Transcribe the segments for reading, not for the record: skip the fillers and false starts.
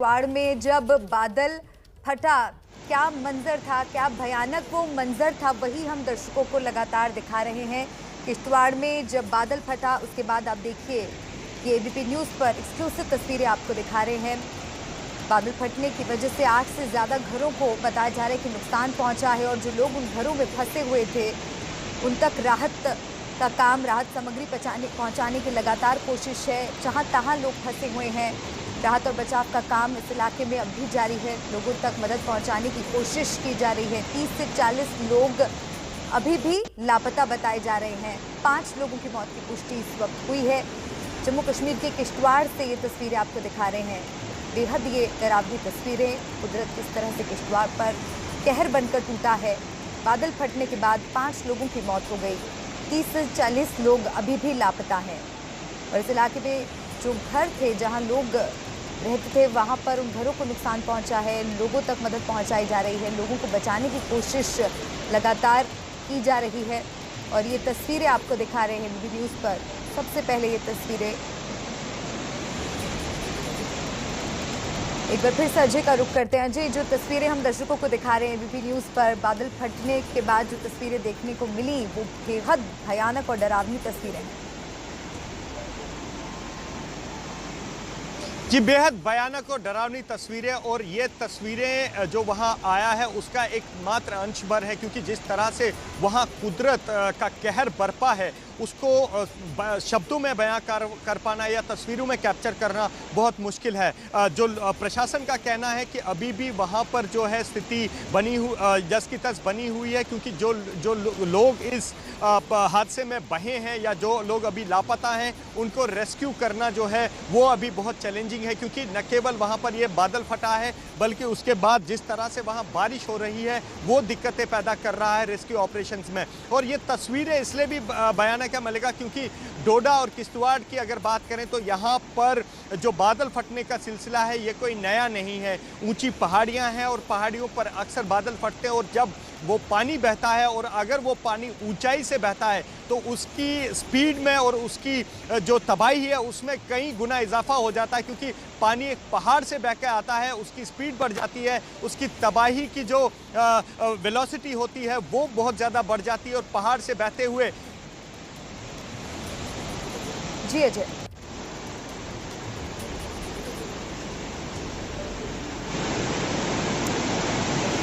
किश्तवाड़ में जब बादल फटा, क्या मंजर था, क्या भयानक वो मंजर था, वही हम दर्शकों को लगातार दिखा रहे हैं। किश्तवाड़ में जब बादल फटा उसके बाद आप देखिए ये एबीपी न्यूज़ पर एक्सक्लूसिव तस्वीरें आपको दिखा रहे हैं। बादल फटने की वजह से 8 से ज़्यादा घरों को बताया जा रहा है कि नुकसान पहुंचा है और जो लोग उन घरों में फंसे हुए थे उन तक राहत का काम, राहत सामग्री पहुंचाने की लगातार कोशिश है। जहां तहां लोग फंसे हुए हैं, राहत और बचाव का काम इस इलाके में अब भी जारी है। लोगों तक मदद पहुंचाने की कोशिश की जा रही है। 30 से 40 लोग अभी भी लापता बताए जा रहे हैं। 5 लोगों की मौत की पुष्टि इस वक्त हुई है। जम्मू कश्मीर के किश्तवाड़ से ये तस्वीरें आपको दिखा रहे हैं। बेहद ये डरावनी तस्वीरें। कुदरत किस तरह से किश्तवाड़ पर कहर बनकर टूटा है। बादल फटने के बाद 5 लोगों की मौत हो गई। 30 से 40 लोग अभी भी लापता हैं और इस इलाके में जो घर थे जहां लोग रहते थे वहां पर उन घरों को नुकसान पहुंचा है। लोगों तक मदद पहुंचाई जा रही है। लोगों को बचाने की कोशिश लगातार की जा रही है और ये तस्वीरें आपको दिखा रहे हैं एबीपी न्यूज़ पर। सबसे पहले ये तस्वीरें एक बार फिर से अजय का रुख करते हैं। अजय, जो तस्वीरें हम दर्शकों को दिखा रहे हैं एबीपी न्यूज़ पर, बादल फटने के बाद जो तस्वीरें देखने को मिली वो बेहद भयानक और डरावनी तस्वीरें हैं। जी, बेहद भयानक और डरावनी तस्वीरें, और ये तस्वीरें जो वहाँ आया है उसका एक मात्र अंश भर है, क्योंकि जिस तरह से वहाँ कुदरत का कहर बरपा है उसको शब्दों में बयां कर पाना या तस्वीरों में कैप्चर करना बहुत मुश्किल है। जो प्रशासन का कहना है कि अभी भी वहाँ पर जो है स्थिति बनी जस की तस बनी हुई है, क्योंकि जो लोग इस हादसे में बहे हैं या जो लोग अभी लापता हैं उनको रेस्क्यू करना जो है वो अभी बहुत चैलेंजिंग है, क्योंकि न केवल वहाँ पर ये बादल फटा है बल्कि उसके बाद जिस तरह से वहाँ बारिश हो रही है वो दिक्कतें पैदा कर रहा है रेस्क्यू ऑपरेशंस में। और ये तस्वीरें इसलिए भी भयानक है मलिका, क्योंकि डोडा और किश्तवाड़ की अगर बात करें तो यहाँ पर जो बादल फटने का सिलसिला है ये कोई नया नहीं है। ऊंची पहाड़ियाँ हैं और पहाड़ियों पर अक्सर बादल फटते हैं और जब वो पानी बहता है और अगर वो पानी ऊंचाई से बहता है तो उसकी स्पीड में और उसकी जो तबाही है उसमें कई गुना इजाफा हो जाता है, क्योंकि पानी एक पहाड़ से बह के आता है, उसकी स्पीड बढ़ जाती है, उसकी तबाही की जो वेलोसिटी होती है वो बहुत ज़्यादा बढ़ जाती है और पहाड़ से बहते हुए। जी अजय,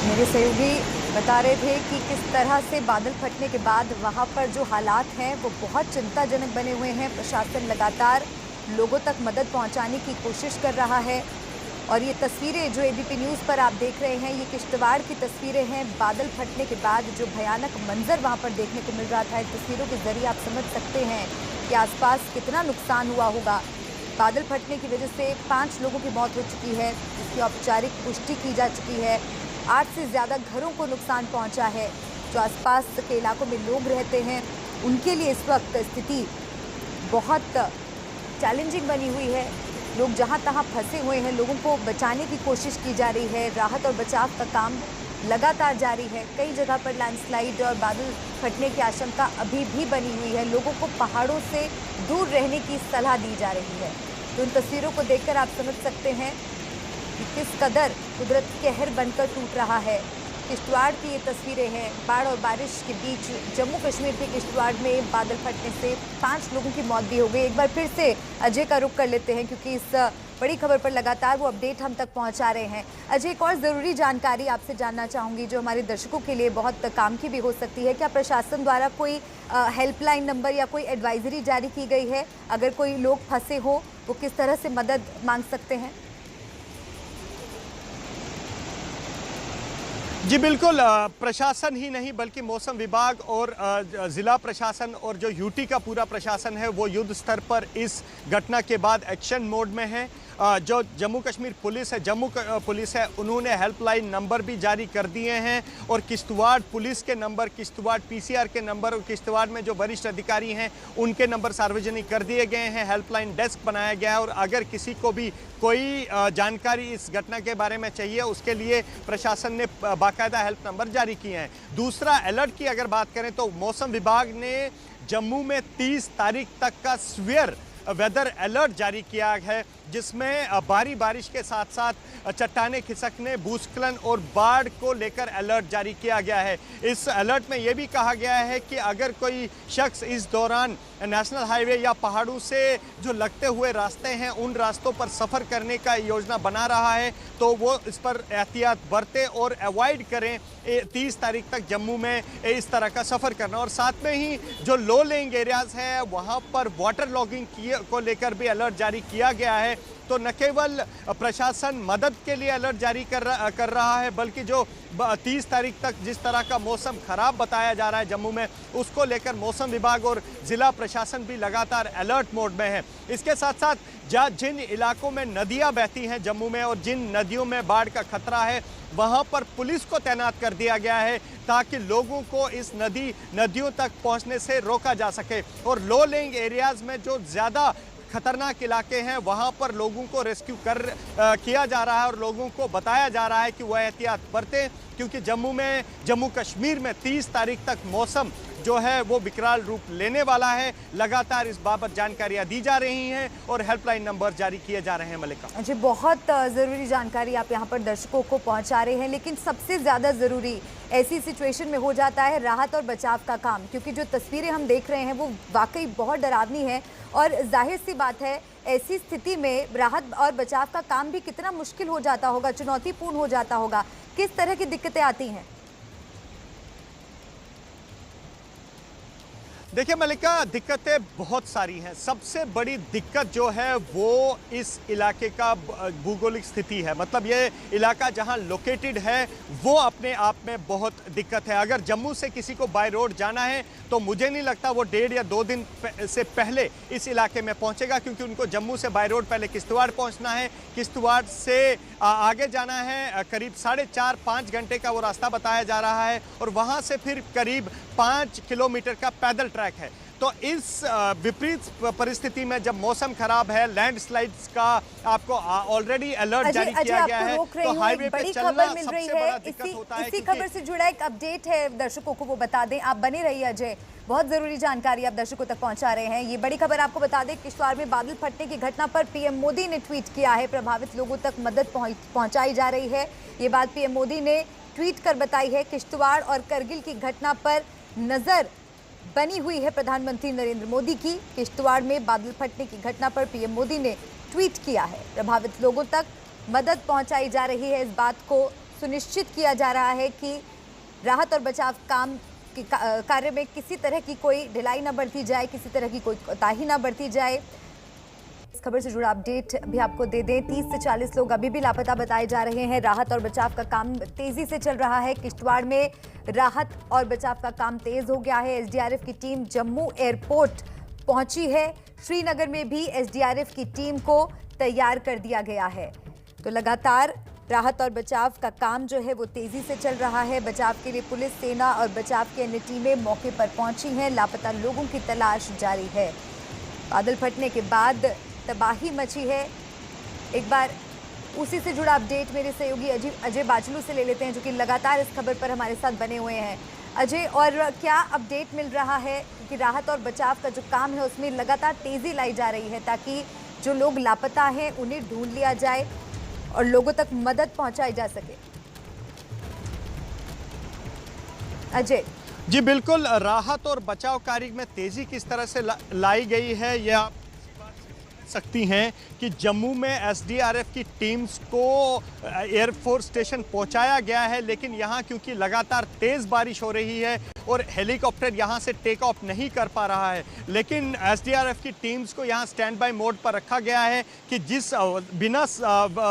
मेरे सहयोगी बता रहे थे कि किस तरह से बादल फटने के बाद वहां पर जो हालात हैं वो बहुत चिंताजनक बने हुए हैं। प्रशासन लगातार लोगों तक मदद पहुंचाने की कोशिश कर रहा है और ये तस्वीरें जो एबीपी न्यूज़ पर आप देख रहे हैं ये किश्तवाड़ की तस्वीरें हैं। बादल फटने के बाद जो भयानक मंजर वहां पर देखने को मिल रहा था, इन तस्वीरों के जरिए आप समझ सकते हैं कि आसपास कितना नुकसान हुआ होगा। बादल फटने की वजह से 5 लोगों की मौत हो चुकी है, जिसकी औपचारिक पुष्टि की जा चुकी है। 8 से ज़्यादा घरों को नुकसान पहुंचा है। जो आसपास के इलाकों में लोग रहते हैं उनके लिए इस वक्त स्थिति बहुत चैलेंजिंग बनी हुई है। लोग जहां तहां फंसे हुए हैं, लोगों को बचाने की कोशिश की जा रही है। राहत और बचाव का काम लगातार जारी है। कई जगह पर लैंडस्लाइड और बादल फटने की आशंका अभी भी बनी हुई है। लोगों को पहाड़ों से दूर रहने की सलाह दी जा रही है। तो इन तस्वीरों को देखकर आप समझ सकते हैं कि किस कदर कुदरत कहर बनकर टूट रहा है। किश्तवाड़ की ये तस्वीरें हैं। बाढ़ और बारिश के बीच जम्मू कश्मीर के किश्तवाड़ में बादल फटने से 5 लोगों की मौत भी हो गई। एक बार फिर से अजय का रुख कर लेते हैं, क्योंकि इस बड़ी खबर पर लगातार वो अपडेट हम तक पहुंचा रहे हैं। अजय, एक और ज़रूरी जानकारी आपसे जानना चाहूँगी जो हमारे दर्शकों के लिए बहुत काम की भी हो सकती है। क्या प्रशासन द्वारा कोई हेल्पलाइन नंबर या कोई एडवाइजरी जारी की गई है? अगर कोई लोग फंसे हो वो किस तरह से मदद मांग सकते हैं? जी बिल्कुल, प्रशासन ही नहीं बल्कि मौसम विभाग और ज़िला प्रशासन और जो यूटी का पूरा प्रशासन है वो युद्ध स्तर पर इस घटना के बाद एक्शन मोड में है। जो जम्मू कश्मीर पुलिस है उन्होंने हेल्पलाइन नंबर भी जारी कर दिए हैं और किश्तवाड़ पुलिस के नंबर, किश्तवाड़ पीसीआर के नंबर और किश्तवाड़ में जो वरिष्ठ अधिकारी हैं उनके नंबर सार्वजनिक कर दिए गए हैं। हेल्पलाइन डेस्क बनाया गया है और अगर किसी को भी कोई जानकारी इस घटना के बारे में चाहिए उसके लिए प्रशासन ने बाकायदा हेल्प नंबर जारी किए हैं। दूसरा, अलर्ट की अगर बात करें तो मौसम विभाग ने जम्मू में 30 तारीख तक का सीवियर वेदर अलर्ट जारी किया है, जिसमें भारी बारिश के साथ साथ चट्टाने खिसकने, भूस्खलन और बाढ़ को लेकर अलर्ट जारी किया गया है। इस अलर्ट में यह भी कहा गया है कि अगर कोई शख्स इस दौरान नेशनल हाईवे या पहाड़ों से जो लगते हुए रास्ते हैं उन रास्तों पर सफ़र करने का योजना बना रहा है तो वो इस पर एहतियात बरते और अवॉइड करें 30 तारीख तक जम्मू में इस तरह का सफ़र करना। और साथ में ही जो लो लेइंग एरियाज़ है वहाँ पर वाटर लॉगिंग को लेकर भी अलर्ट जारी किया गया है। तो न केवल प्रशासन मदद के लिए अलर्ट जारी कर रहा है, बल्कि जो 30 तारीख तक जिस तरह का मौसम खराब बताया जा रहा है जम्मू में, उसको लेकर मौसम विभाग और ज़िला प्रशासन भी लगातार अलर्ट मोड में है। इसके साथ साथ जिन इलाकों में नदियां बहती हैं जम्मू में और जिन नदियों में बाढ़ का खतरा है वहां पर पुलिस को तैनात कर दिया गया है ताकि लोगों को इस नदियों तक पहुंचने से रोका जा सके। और लो लेइंग एरियाज़ में जो ज़्यादा खतरनाक इलाके हैं वहां पर लोगों को रेस्क्यू किया जा रहा है और लोगों को बताया जा रहा है कि वह एहतियात बरतें, क्योंकि जम्मू कश्मीर में 30 तारीख तक मौसम जो है वो विकराल रूप लेने वाला है। लगातार इस बाबत जानकारियां दी जा रही हैं और हेल्पलाइन नंबर जारी किए जा रहे हैं। मलिका जी, बहुत ज़रूरी जानकारी आप यहाँ पर दर्शकों को पहुँचा रहे हैं, लेकिन सबसे ज़्यादा ज़रूरी ऐसी सिचुएशन में हो जाता है राहत और बचाव का काम, क्योंकि जो तस्वीरें हम देख रहे हैं वो वाकई बहुत डरावनी है। और जाहिर सी बात है ऐसी स्थिति में राहत और बचाव का काम भी कितना मुश्किल हो जाता होगा, चुनौतीपूर्ण हो जाता होगा। किस तरह की दिक्कतें आती हैं? देखिए मलिका, दिक्कतें बहुत सारी हैं। सबसे बड़ी दिक्कत जो है वो इस इलाके का भूगोलिक स्थिति है। मतलब ये इलाका जहां लोकेटेड है वो अपने आप में बहुत दिक्कत है। अगर जम्मू से किसी को बाय रोड जाना है तो मुझे नहीं लगता वो 1.5 या 2 दिन से पहले इस इलाके में पहुंचेगा, क्योंकि उनको जम्मू से बाय रोड पहले किश्तवाड़ पहुंचना है, किश्तवाड़ से आगे जाना है। करीब 4.5-5 घंटे का वो रास्ता बताया जा रहा है और वहां से फिर करीब 5 किलोमीटर का पैदल ट्रैक है। तो इस विपरीत परिस्थिति में जब मौसम खराब है, लैंडस्लाइड्स का आपको ऑलरेडी अलर्ट जारी किया गया है, तो हाईवे पे चलना सबसे बड़ा दिक्कत होता है। इसी खबर से जुड़ा एक अपडेट है, दर्शकों को वो बता दें। आप बने रहिए अजय, बहुत जरूरी जानकारी आप दर्शकों तक पहुंचा रहे हैं। ये बड़ी खबर आपको बता दें, किश्तवाड़ में बादल फटने की घटना पर पीएम मोदी ने ट्वीट किया है। प्रभावित लोगों तक मदद पहुंचाई जा रही है। ये बात पीएम मोदी ने ट्वीट कर बताई है। किश्तवाड़ और करगिल की घटना पर नजर बनी हुई है प्रधानमंत्री नरेंद्र मोदी की। किश्तवाड़ में बादल फटने की घटना पर पीएम मोदी ने ट्वीट किया है। प्रभावित लोगों तक मदद पहुंचाई जा रही है। इस बात को सुनिश्चित किया जा रहा है कि राहत और बचाव कार्य में किसी तरह की कोई ढिलाई न बरती जाए, किसी तरह की कोई कोताही न बरती जाए। इस खबर से जुड़ा अपडेट भी आपको दे दें। 30 से 40 लोग अभी भी लापता बताए जा रहे हैं। राहत और बचाव का काम तेजी से चल रहा है। किश्तवाड़ में राहत और बचाव का काम तेज हो गया है। एसडीआरएफ की टीम जम्मू एयरपोर्ट पहुंची है। श्रीनगर में भी एसडीआरएफ की टीम को तैयार कर दिया गया है। तो लगातार राहत और बचाव का काम जो है वो तेजी से चल रहा है। बचाव के लिए पुलिस, सेना और बचाव की अन्य टीमें मौके पर पहुंची हैं। लापता लोगों की तलाश जारी है। बादल फटने के बाद तबाही मची है। एक बार उसी से जुड़ा अपडेट मेरे सहयोगी अजय बाचलू से ले लेते हैं, जो कि लगातार इस खबर पर हमारे साथ बने हुए हैं। अजय, और क्या अपडेट मिल रहा है कि राहत और बचाव का जो काम है उसमें लगातार तेजी लाई जा रही है ताकि जो लोग लापता हैं उन्हें ढूंढ लिया जाए और लोगों तक मदद पहुंचाई जा सके? अजय जी बिल्कुल, राहत और बचाव कार्य में तेजी किस तरह से लाई गई है यह आप सकती हैं कि जम्मू में एसडीआरएफ की टीम्स को एयरफोर्स स्टेशन पहुंचाया गया है, लेकिन यहां क्योंकि लगातार तेज़ बारिश हो रही है और हेलीकॉप्टर यहां से टेक ऑफ नहीं कर पा रहा है, लेकिन एसडीआरएफ की टीम्स को यहां स्टैंड बाय मोड पर रखा गया है कि बिना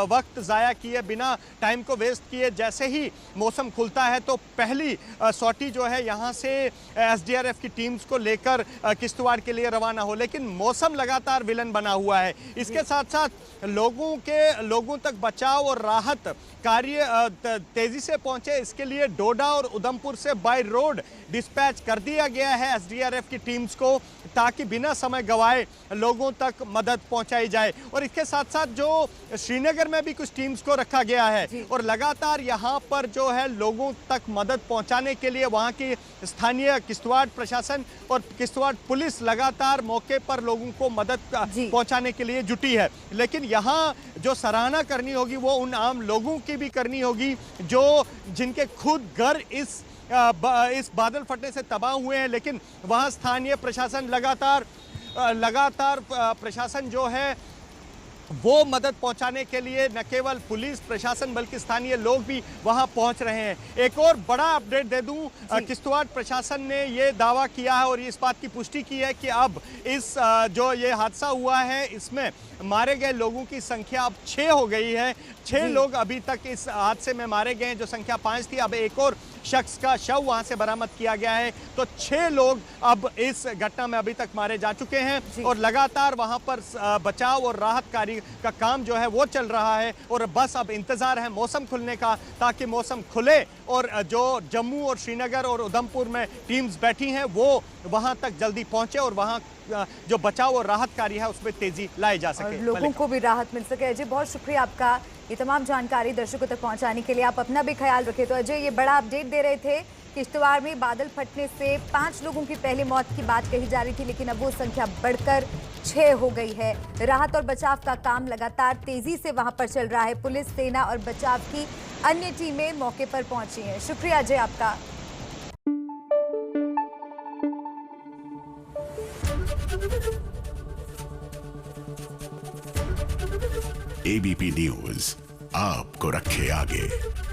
वक्त ज़ाया किए, बिना टाइम को वेस्ट किए, जैसे ही मौसम खुलता है तो पहली सॉटी जो है यहां से एसडीआरएफ की टीम्स को लेकर किश्तवाड़ के लिए रवाना हो। लेकिन मौसम लगातार विलन बना हुआ है। इसके साथ साथ लोगों तक बचाव और राहत कार्य तेजी से पहुंचे, इसके लिए डोडा और उधमपुर से बाय रोड डिस्पैच कर दिया गया है एसडीआरएफ की टीम्स को, ताकि बिना समय गवाए लोगों तक मदद पहुंचाई जाए। और इसके साथ साथ जो श्रीनगर में भी कुछ टीम्स को रखा गया है और लगातार यहां पर जो है लोगों तक मदद पहुंचाने के लिए वहां की स्थानीय किश्तवाड़ प्रशासन और किश्तवाड़ पुलिस लगातार मौके पर लोगों को मदद पहुंचाने के लिए जुटी है। लेकिन यहां जो सराहना करनी होगी वो उन आम लोगों की भी करनी होगी जो जिनके खुद घर इस बादल फटने से तबाह हुए हैं, लेकिन वहां स्थानीय प्रशासन लगातार प्रशासन जो है वो मदद पहुंचाने के लिए न केवल पुलिस प्रशासन बल्कि स्थानीय लोग भी वहां पहुंच रहे हैं। एक और बड़ा अपडेट दे दूं, किश्तवाड़ प्रशासन ने ये दावा किया है और इस बात की पुष्टि की है कि अब इस जो ये हादसा हुआ है इसमें मारे गए लोगों की संख्या अब 6 हो गई है। 6 लोग अभी तक इस हादसे में मारे गए हैं, जो संख्या 5 थी। अब एक और शख्स का शव वहां से बरामद किया गया है, तो 6 लोग अब इस घटना में अभी तक मारे जा चुके हैं और लगातार वहां पर बचाव और राहत कार्य का काम जो है वो चल रहा है। और बस अब इंतजार है मौसम खुलने का, ताकि मौसम खुले और जो जम्मू और श्रीनगर और उधमपुर में टीम्स बैठी हैं वो वहां तक जल्दी पहुंचे और वहां जो बचाव और राहत कार्य है उसमें तेजी लाई जा सके, लोगों को भी राहत मिल सके। अजय, बहुत शुक्रिया आपका ये तमाम जानकारी दर्शकों तक पहुंचाने के लिए। आप अपना भी ख्याल रखें। तो अजय, ये बड़ा अपडेट दे रहे थे। किश्तवाड़ में बादल फटने से 5 लोगों की पहले मौत की बात कही जा रही थी, लेकिन अब वो संख्या बढ़कर 6 हो गई है। राहत और बचाव का काम लगातार तेजी से वहां पर चल रहा है। पुलिस, सेना और बचाव की अन्य टीमें मौके पर पहुंची हैं। शुक्रिया अजय आपका। एबीपी न्यूज आपको रखे आगे।